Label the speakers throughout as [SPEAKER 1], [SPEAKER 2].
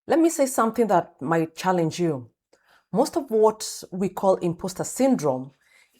[SPEAKER 1] Let me say something that might challenge you. Most of what we call imposter syndrome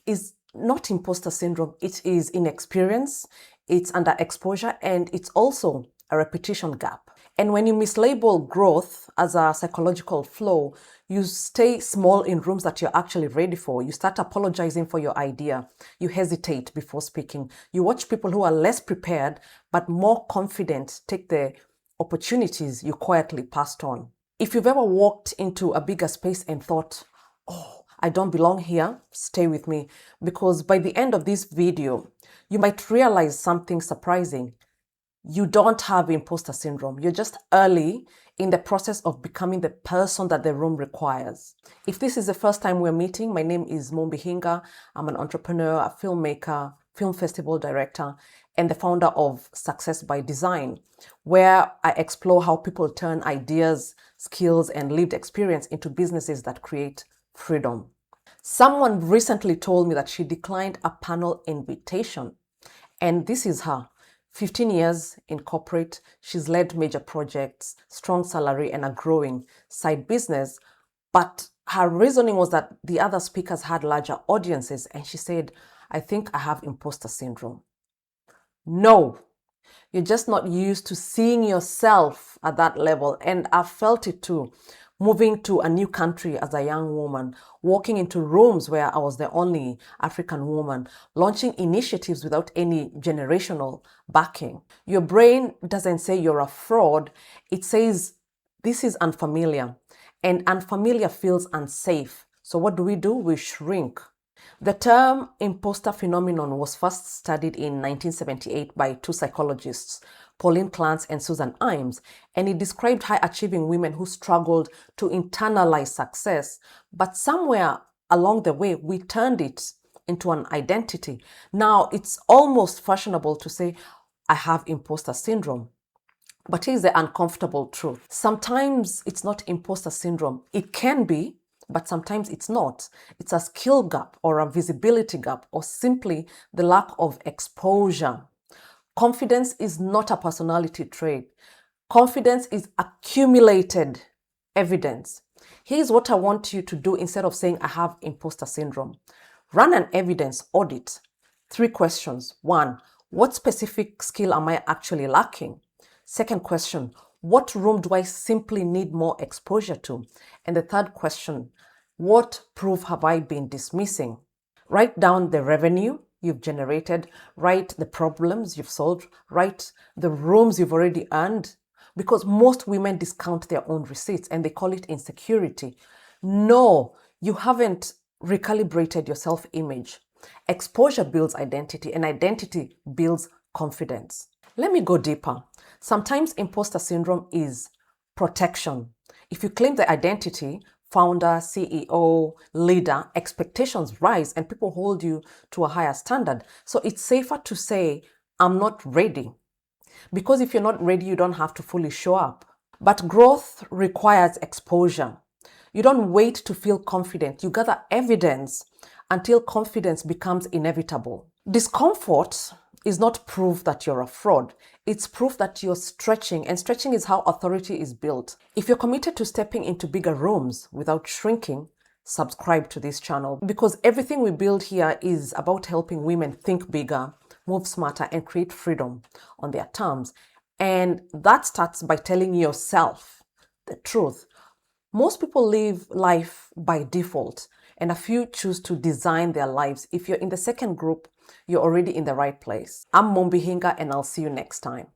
[SPEAKER 1] is not imposter syndrome. It is inexperience, it's underexposure, and it's also a repetition gap. And when you mislabel growth as a psychological flaw, you stay small in rooms that you're actually ready for. You start apologizing for your idea. You hesitate before speaking. You watch people who are less prepared but more confident take the opportunities you quietly passed on. If you've ever walked into a bigger space and thought, oh, I don't belong here, stay with me, because by the end of this video, you might realize something surprising. You don't have imposter syndrome. You're just early in the process of becoming the person that the room requires. If this is the first time we're meeting, my name is Mombi Hinga. I'm an entrepreneur, a filmmaker, film festival director, and the founder of Success by Design, where I explore how people turn ideas, skills, and lived experience into businesses that create freedom. Someone recently told me that she declined a panel invitation, and this is her. 15 years in corporate, she's led major projects, strong salary, and a growing side business. But her reasoning was that the other speakers had larger audiences, and she said, I think I have imposter syndrome. No, you're just not used to seeing yourself at that level. And I felt it too. Moving to a new country as a young woman, walking into rooms where I was the only African woman, launching initiatives without any generational backing. Your brain doesn't say you're a fraud. It says this is unfamiliar, and unfamiliar feels unsafe. So what do? We shrink. The term imposter phenomenon was first studied in 1978 by two psychologists, Pauline Clance and Susan Imes, and it described high-achieving women who struggled to internalize success, but somewhere along the way, we turned it into an identity. Now, it's almost fashionable to say, I have imposter syndrome. But here's the uncomfortable truth. Sometimes it's not imposter syndrome. It can be, but sometimes it's not. It's a skill gap or a visibility gap or simply the lack of exposure. Confidence is not a personality trait. Confidence is accumulated evidence. Here's what I want you to do instead of saying I have imposter syndrome. Run an evidence audit. 3 questions. 1, what specific skill am I actually lacking? Second question, what room do I simply need more exposure to? And the third question, what proof have I been dismissing? Write down the revenue you've generated, write the problems you've solved, write the rooms you've already earned, because most women discount their own receipts and they call it insecurity. No, you haven't recalibrated your self-image. Exposure builds identity, and identity builds confidence. Let me go deeper. Sometimes imposter syndrome is protection. If you claim the identity, founder, CEO, leader, expectations rise and people hold you to a higher standard. So it's safer to say, I'm not ready. Because if you're not ready, you don't have to fully show up. But growth requires exposure. You don't wait to feel confident. You gather evidence until confidence becomes inevitable. Discomfort is not proof that you're a fraud. It's proof that you're stretching, and stretching is how authority is built. If you're committed to stepping into bigger rooms without shrinking, subscribe to this channel, because everything we build here is about helping women think bigger, move smarter, and create freedom on their terms. And that starts by telling yourself the truth. Most people live life by default, and a few choose to design their lives. If you're in the second group, you're already in the right place. I'm Mombi Hinga, and I'll see you next time.